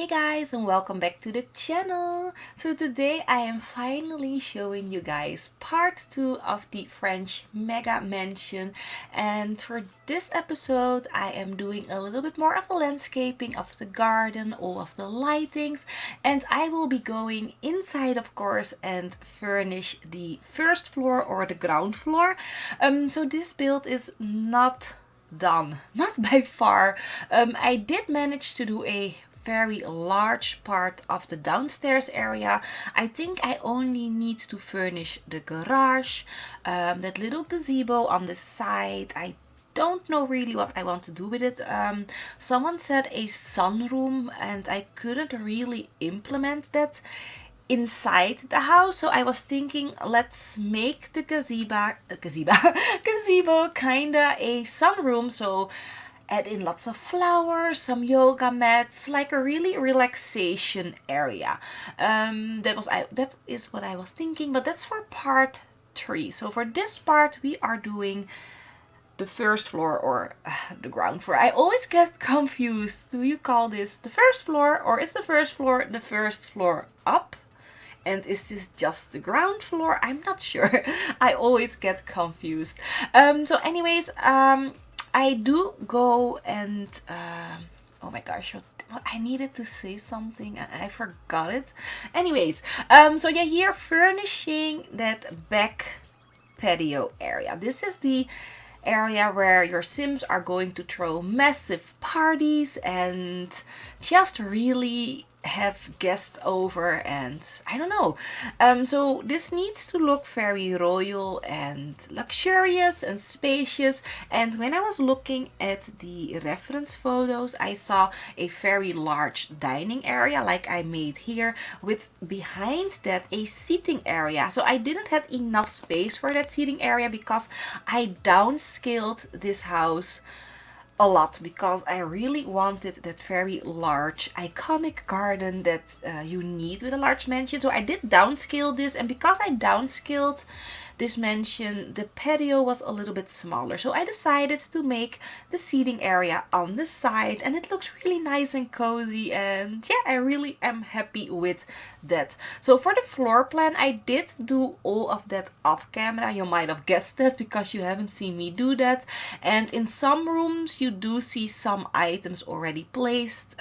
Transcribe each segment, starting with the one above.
Hey guys, and welcome back to the channel. So today I am finally showing you guys part 2 of the French mega mansion, and for this episode I am doing a little bit more of the landscaping of the garden, all of the lightings, and I will be going inside of course and furnish the first floor or the ground floor. So this build is not done, not by far. I did manage to do a very large part of the downstairs area. I think I only need to furnish the garage, that little gazebo on the side. I don't know really what I want to do with it. Someone said a sunroom and I couldn't really implement that inside the house, so I was thinking let's make the gazebo kinda a sunroom, so add in lots of flowers, some yoga mats, like a really relaxation area. That is what I was thinking, but that's for part 3. So for this part we are doing the first floor or the ground floor. I always get confused. Do you call this the first floor, or is the first floor up? And is this just the ground floor? I'm not sure. I always get confused. So anyways, I do go and oh my gosh, I needed to say something and I forgot it. Anyways, so yeah, here furnishing that back patio area. This is the area where your Sims are going to throw massive parties and just really have guests over, and I don't know. So this needs to look very royal and luxurious and spacious. And when I was looking at the reference photos, I saw a very large dining area like I made here, with behind that a seating area. So I didn't have enough space for that seating area because I downscaled this house a lot, because I really wanted that very large iconic garden that you need with a large mansion. So I did downscale this, and because I downscaled this mansion, the patio was a little bit smaller, so I decided to make the seating area on the side, and it looks really nice and cozy, and yeah, I really am happy with that. So for the floor plan, I did do all of that off camera. You might have guessed that because you haven't seen me do that. And in some rooms you do see some items already placed,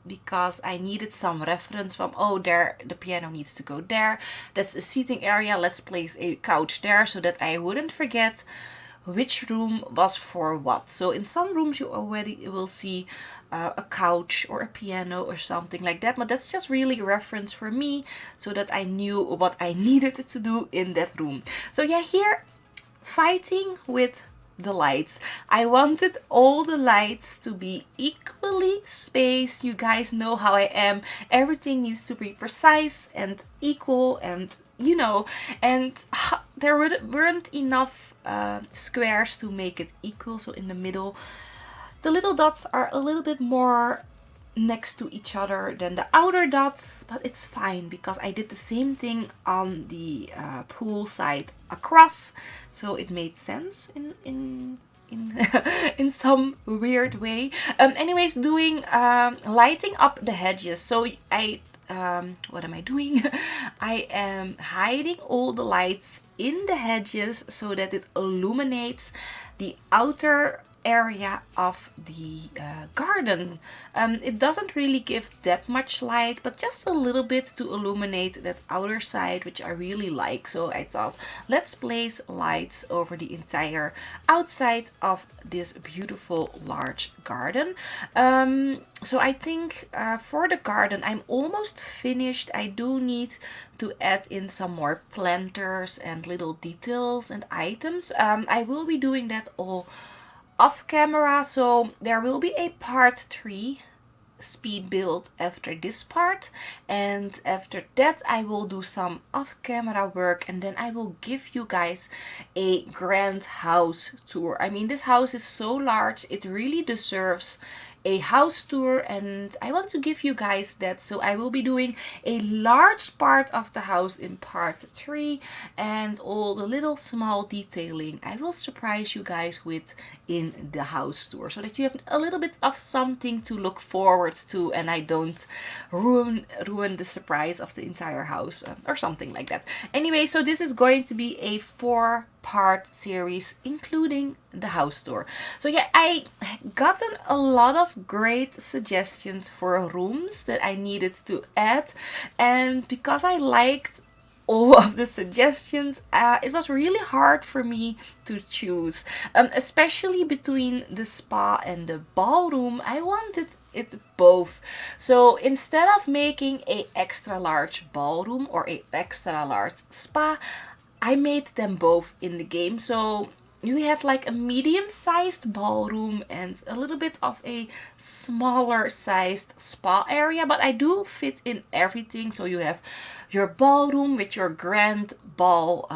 because I needed some reference from, oh, there the piano needs to go there, that's the seating area, let's place a couch there, so that I wouldn't forget which room was for what. So in some rooms you already will see a couch or a piano or something like that, but that's just really reference for me, so that I knew what I needed to do in that room. So yeah, here fighting with the lights. I wanted all the lights to be equally spaced. You guys know how I am. Everything needs to be precise and equal, and you know, and there weren't enough squares to make it equal. So in the middle, the little dots are a little bit more next to each other than the outer dots, but it's fine because I did the same thing on the pool side across, so it made sense in in some weird way. Anyways, doing lighting up the hedges. So I what am I doing? I am hiding all the lights in the hedges so that it illuminates the outer area of the garden. It doesn't really give that much light, but just a little bit to illuminate that outer side, which I really like. So I thought, let's place lights over the entire outside of this beautiful large garden. So I think for the garden I'm almost finished. I do need to add in some more planters and little details and items. I will be doing that all off camera, so there will be a part 3 speed build after this part, and after that I will do some off camera work, and then I will give you guys a grand house tour. I mean, this house is so large, it really deserves a house tour, and I want to give you guys that. So I will be doing a large part of the house in part 3, and all the little small detailing I will surprise you guys with in the house tour, so that you have a little bit of something to look forward to, and I don't ruin the surprise of the entire house, or something like that. Anyway, so this is going to be a 4-part series, including the house tour. So yeah, I gotten a lot of great suggestions for rooms that I needed to add, and because I liked all of the suggestions, it was really hard for me to choose, especially between the spa and the ballroom. I wanted it both. So instead of making a extra large ballroom or a extra large spa, I made them both in the game. So you have like a medium-sized ballroom and a little bit of a smaller sized spa area, but I do fit in everything. So you have your ballroom with your grand ball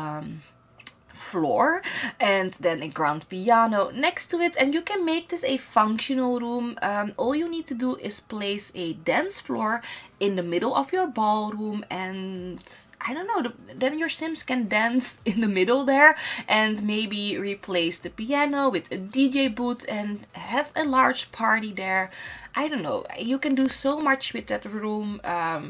floor, and then a grand piano next to it, and you can make this a functional room. All you need to do is place a dance floor in the middle of your ballroom, and I don't know, then your Sims can dance in the middle there, and maybe replace the piano with a DJ booth and have a large party there. I don't know, you can do so much with that room.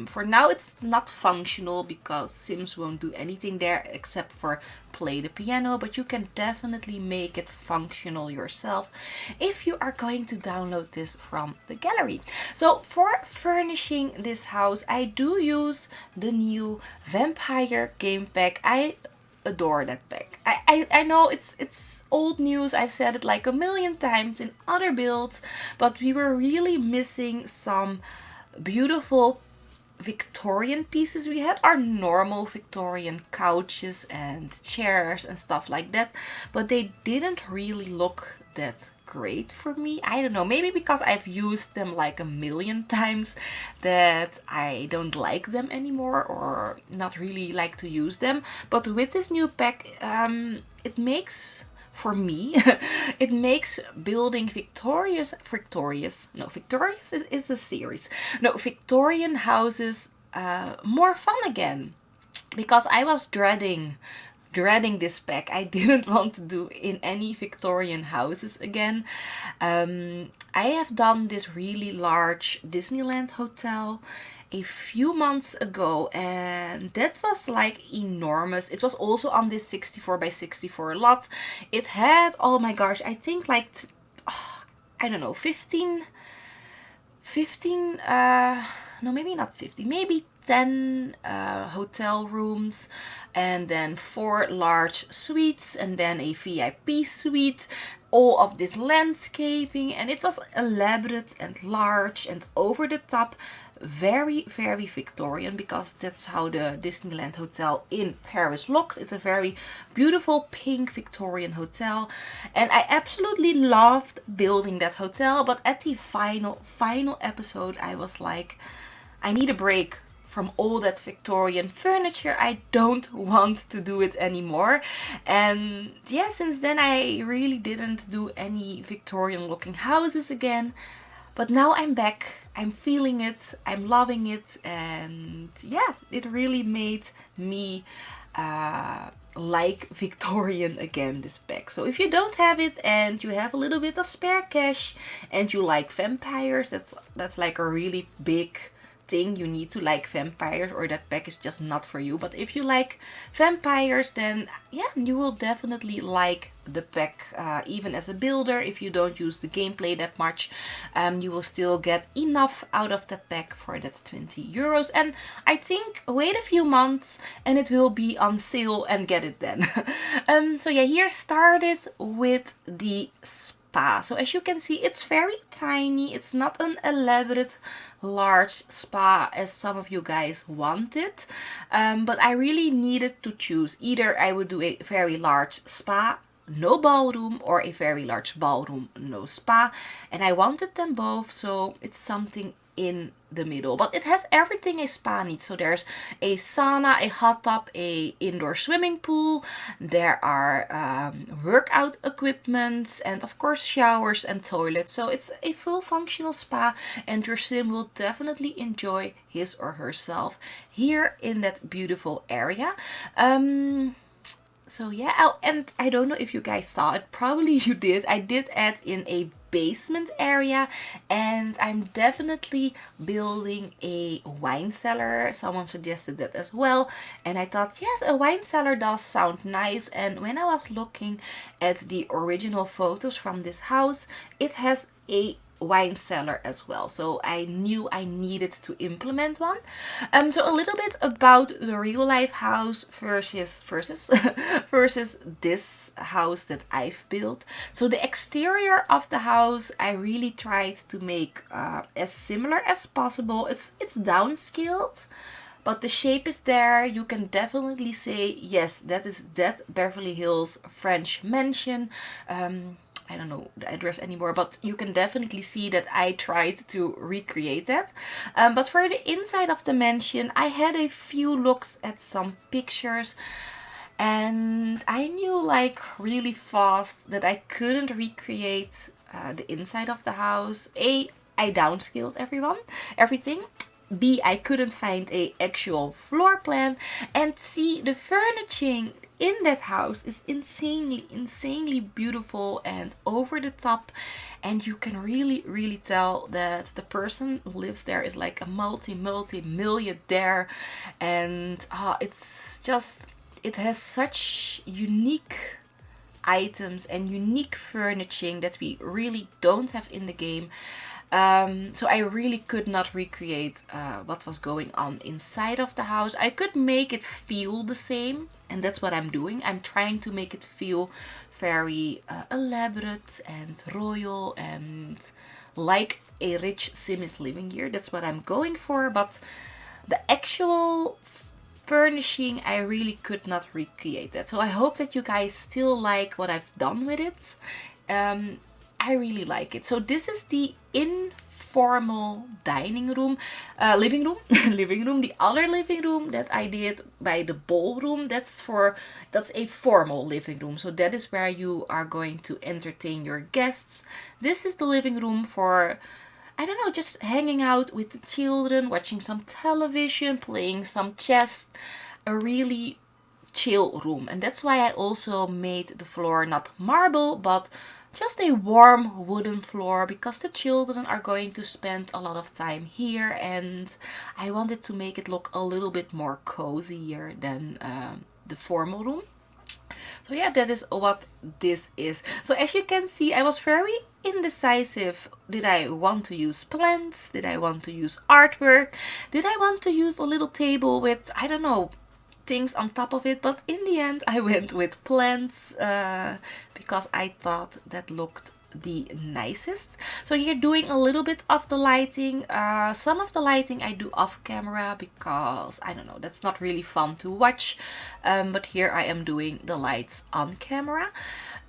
For now it's not functional because Sims won't do anything there except for play the piano, but you can definitely make it functional yourself if you are going to download this from the gallery. So for furnishing this house, I do use the new Vampire game pack. I adore that pack. I know it's old news. I've said it like a million times in other builds, but we were really missing some beautiful Victorian pieces. We had our normal Victorian couches and chairs and stuff like that, but they didn't really look that great for me. I don't know, maybe because I've used them like a million times that I don't like them anymore, or not really like to use them. But with this new pack, it makes, for me, it makes building Victorious is a series. No, Victorian houses more fun again, because I was dreading this pack. I didn't want to do in any Victorian houses again. I have done this really large Disneyland hotel a few months ago, and that was like enormous. It was also on this 64 by 64 lot. It had, oh my gosh, I think like I don't know, 15 no, maybe not 50, maybe 10 hotel rooms, and then 4 large suites, and then a VIP suite, all of this landscaping, and it was elaborate and large and over the top. Very, very Victorian, because that's how the Disneyland Hotel in Paris looks. It's a very beautiful pink Victorian hotel, and I absolutely loved building that hotel. But at the final episode, I was like, I need a break from all that Victorian furniture. I don't want to do it anymore. And yeah, since then I really didn't do any Victorian looking houses again. But now I'm back, I'm feeling it, I'm loving it, and yeah, it really made me like Victorian again, this pack. So if you don't have it and you have a little bit of spare cash and you like vampires, that's like a really big thing. You need to like vampires, or that pack is just not for you. But if you like vampires, then yeah, you will definitely like the pack. Even as a builder, if you don't use the gameplay that much, you will still get enough out of the pack for that 20 euros. And I think wait a few months and it will be on sale, and get it then. So yeah, here started with the spa. So as you can see, it's very tiny. It's not an elaborate large spa as some of you guys wanted, but I really needed to choose. Either I would do a very large spa, no ballroom, or a very large ballroom, no spa, and I wanted them both, so it's something in the middle, but it has everything a spa needs. So there's a sauna, a hot tub, a indoor swimming pool, there are workout equipment, and of course showers and toilets. So it's a full functional spa, and your sim will definitely enjoy his or herself here in that beautiful area. So yeah, oh, and I don't know if you guys saw it, probably you did. I did add in a basement area, and I'm definitely building a wine cellar. Someone suggested that as well, and I thought, yes, a wine cellar does sound nice. And when I was looking at the original photos from this house, it has a wine cellar as well, so I knew I needed to implement one. So a little bit about the real life house versus this house that I've built. So the exterior of the house I really tried to make as similar as possible. It's downscaled, but the shape is there. You can definitely say, yes, that is that Beverly Hills French mansion. I don't know the address anymore, but you can definitely see that I tried to recreate that. But for the inside of the mansion, I had a few looks at some pictures, and I knew like really fast that I couldn't recreate the inside of the house. A, I downscaled everything. B, I couldn't find a actual floor plan, and C, the furnishing in that house is insanely beautiful and over the top, and you can really tell that the person who lives there is like a multi millionaire. And it's just, it has such unique items and unique furnishing that we really don't have in the game. So I really could not recreate what was going on inside of the house. I could make it feel the same, and that's what I'm doing. I'm trying to make it feel very elaborate and royal and like a rich sim is living here. That's what I'm going for, but the actual furnishing, I really could not recreate that. So I hope that you guys still like what I've done with it. I really like it. So this is the informal dining room, living room, living room. The other living room that I did by the ballroom, that's a formal living room. So that is where you are going to entertain your guests. This is the living room for, I don't know, just hanging out with the children, watching some television, playing some chess. A really chill room. And that's why I also made the floor not marble, but just a warm wooden floor, because the children are going to spend a lot of time here, and I wanted to make it look a little bit more cozier than the formal room. So yeah, that is what this is. So as you can see, I was very indecisive. Did I want to use plants? Did I want to use artwork? Did I want to use a little table with, I don't know, things on top of it? But in the end I went with plants because I thought that looked the nicest. So here doing a little bit of the lighting. Some of the lighting I do off camera because I don't know, that's not really fun to watch, but here I am doing the lights on camera.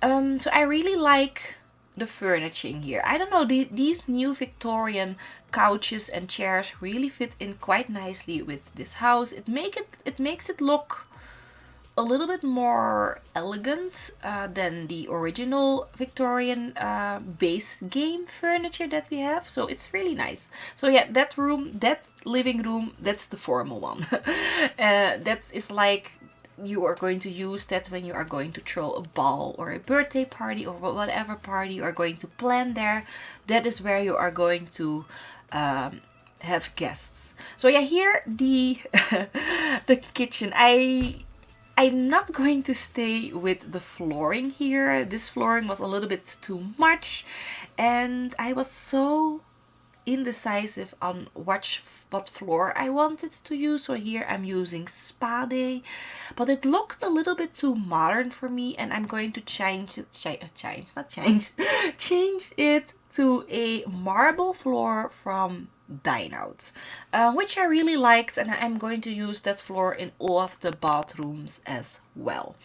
So I really like the furnishing here. I don't know, these new Victorian couches and chairs really fit in quite nicely with this house. It makes it look a little bit more elegant than the original Victorian base game furniture that we have. So it's really nice. So yeah, that room, that living room, that's the formal one. That is like, you are going to use that when you are going to throw a ball or a birthday party or whatever party you are going to plan there. That is where you are going to have guests. So yeah, here the the kitchen. I'm not going to stay with the flooring here. This flooring was a little bit too much, and I was so indecisive on what floor I wanted to use. So here I'm using Spade, but it looked a little bit too modern for me, and I'm going to change it to a marble floor from Dine Out, which I really liked, and I'm going to use that floor in all of the bathrooms as well.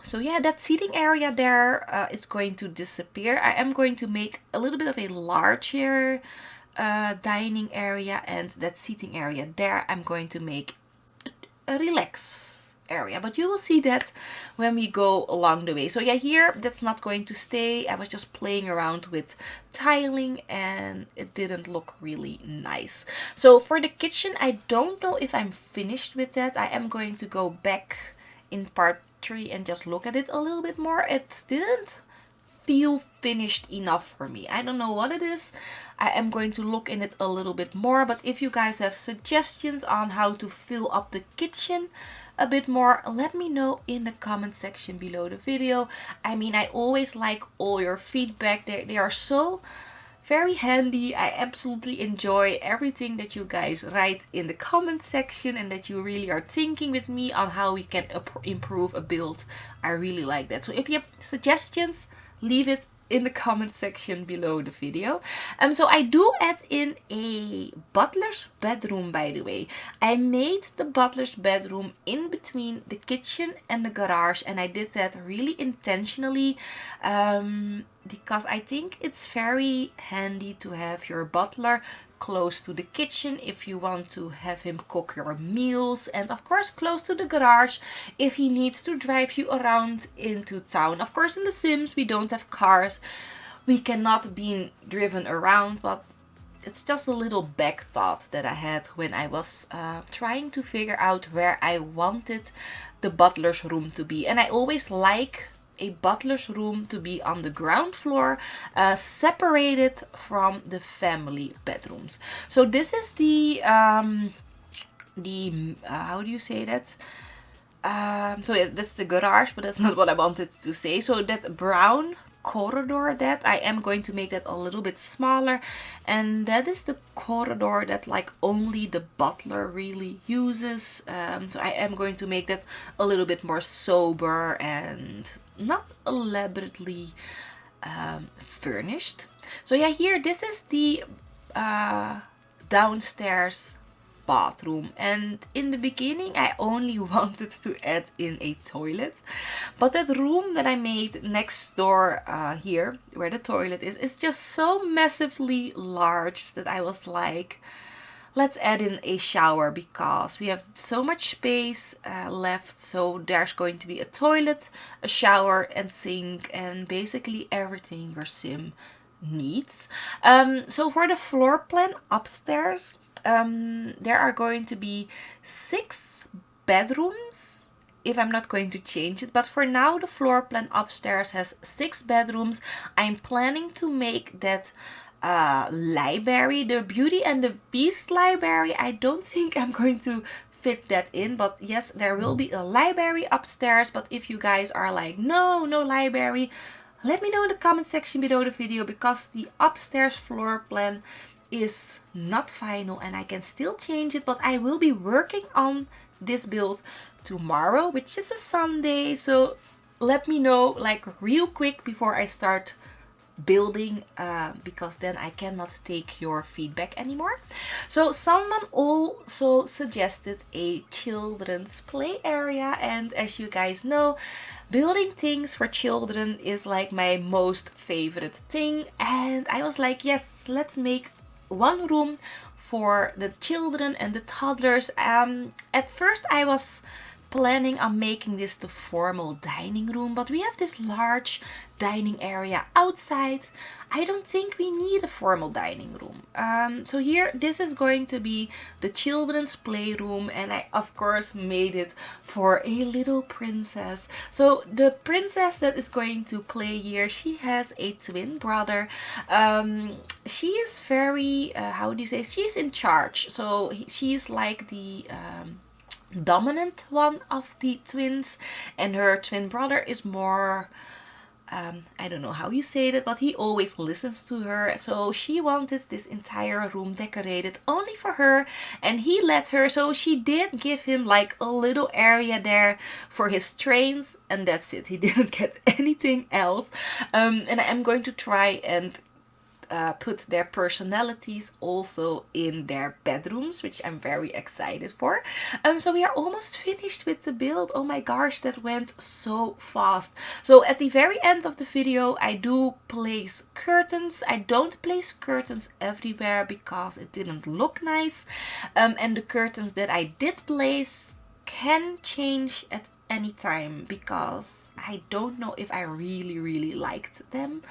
So yeah, that seating area there is going to disappear. I am going to make a little bit of a larger dining area, and that seating area there I'm going to make a relax area, but you will see that when we go along the way. So yeah, here that's not going to stay. I was just playing around with tiling and it didn't look really nice. So for the kitchen, I don't know if I'm finished with that. I am going to go back in part 3 and just look at it a little bit more. It didn't feel finished enough for me. I don't know what it is. I am going to look in it a little bit more, but if you guys have suggestions on how to fill up the kitchen a bit more, let me know in the comment section below the video. I mean, I always like all your feedback. They are so very handy. I absolutely enjoy everything that you guys write in the comment section and that you really are thinking with me on how we can improve a build. I really like that. So if you have suggestions, leave it in the comment section below the video. So I do add in a butler's bedroom, by the way. I made the butler's bedroom in between the kitchen and the garage, and I did that really intentionally because I think it's very handy to have your butler close to the kitchen if you want to have him cook your meals, and of course close to the garage if he needs to drive you around into town. Of course in the Sims we don't have cars, we cannot be driven around, but it's just a little back thought that I had when I was trying to figure out where I wanted the butler's room to be. And I always like a butler's room to be on the ground floor, separated from the family bedrooms. So this is the how do you say that? So yeah, that's the garage, but that's not what I wanted to say. So that brown corridor, that I am going to make that a little bit smaller, and that is the corridor that like only the butler really uses. So I am going to make that a little bit more sober and not elaborately furnished. So yeah, here this is the downstairs bathroom, and in the beginning I only wanted to add in a toilet, but that room that I made next door here where the toilet is just so massively large that I was like, let's add in a shower because we have so much space left. So there's going to be a toilet, a shower and sink, and basically everything your sim needs. So for the floor plan upstairs, there are going to be 6 bedrooms if I'm not going to change it, but for now the floor plan upstairs has 6 bedrooms. I'm planning to make that library, the Beauty and the Beast library. I don't think I'm going to fit that in, but yes, there will be a library upstairs. But if you guys are like, no library, let me know in the comment section below the video, because the upstairs floor plan is not final and I can still change it, but I will be working on this build tomorrow, which is a Sunday. So let me know like real quick before I start building, because then I cannot take your feedback anymore. So someone also suggested a children's play area, and as you guys know, building things for children is like my most favorite thing, and I was like, yes, let's make one room for the children and the toddlers. At first I was planning on making this the formal dining room, but we have this large dining area outside. I don't think we need a formal dining room. So here, this is going to be the children's playroom, and I of course made it for a little princess. So the princess that is going to play here, she has a twin brother. She is very, how do you say, she's in charge. So she's like the dominant one of the twins, and her twin brother is more, I don't know how you say that, but he always listens to her. So she wanted this entire room decorated only for her, and he let her. So she did give him like a little area there for his trains, and that's it. He didn't get anything else. And I am going to try and put their personalities also in their bedrooms, which I'm very excited for. So we are almost finished with the build. Oh my gosh, that went so fast. So at the very end of the video, I do place curtains. I don't place curtains everywhere because it didn't look nice. And the curtains that I did place can change at any time because I don't know if I really liked them.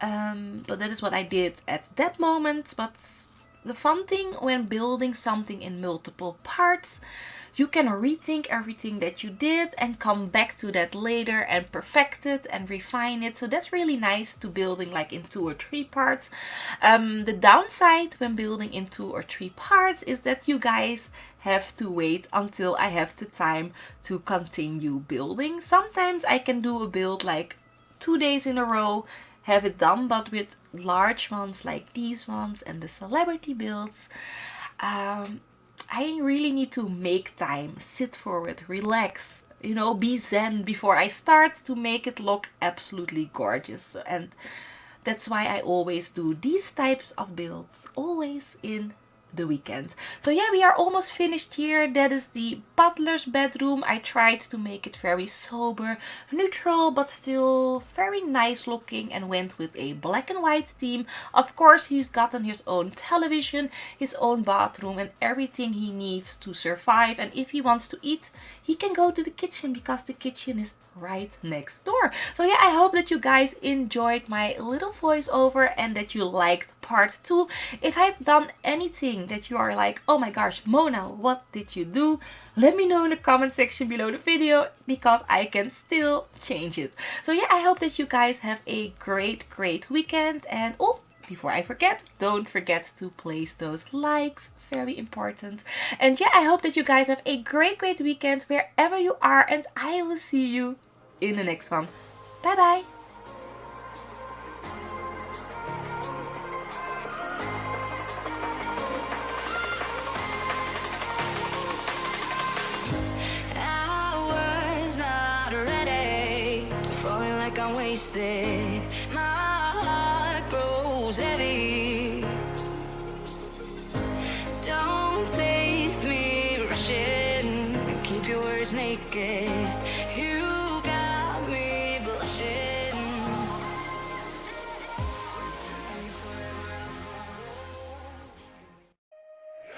But that is what I did at that moment. But the fun thing when building something in multiple parts, you can rethink everything that you did and come back to that later and perfect it and refine it. So that's really nice to building like in 2 or 3 parts. The downside when building in 2 or 3 parts is that you guys have to wait until I have the time to continue building. Sometimes I can do a build like 2 days in a row, have it done, but with large ones like these ones and the celebrity builds, I really need to make time, sit for it, relax, you know, be zen before I start to make it look absolutely gorgeous. And that's why I always do these types of builds, always in the weekend. So yeah, we are almost finished here. That is the butler's bedroom. I tried to make it very sober, neutral, but still very nice looking, and went with a black and white theme. Of course, he's gotten his own television, his own bathroom, and everything he needs to survive. And if he wants to eat, he can go to the kitchen because the kitchen is right next door. So yeah, I hope that you guys enjoyed my little voiceover and that you liked part 2. If I've done anything that you are like, oh my gosh, Mona, what did you do? Let me know in the comment section below the video because I can still change it. So yeah, I hope that you guys have a great weekend. And oh, before I forget, don't forget to place those likes, very important. And yeah, I hope that you guys have a great weekend wherever you are, and I will see you in the next one. Bye bye. I was not ready to falling like I'm wasted. My heart grows heavy. Don't taste me rushing and keep your words naked. You got me blushing. And forever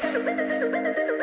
I'll follow.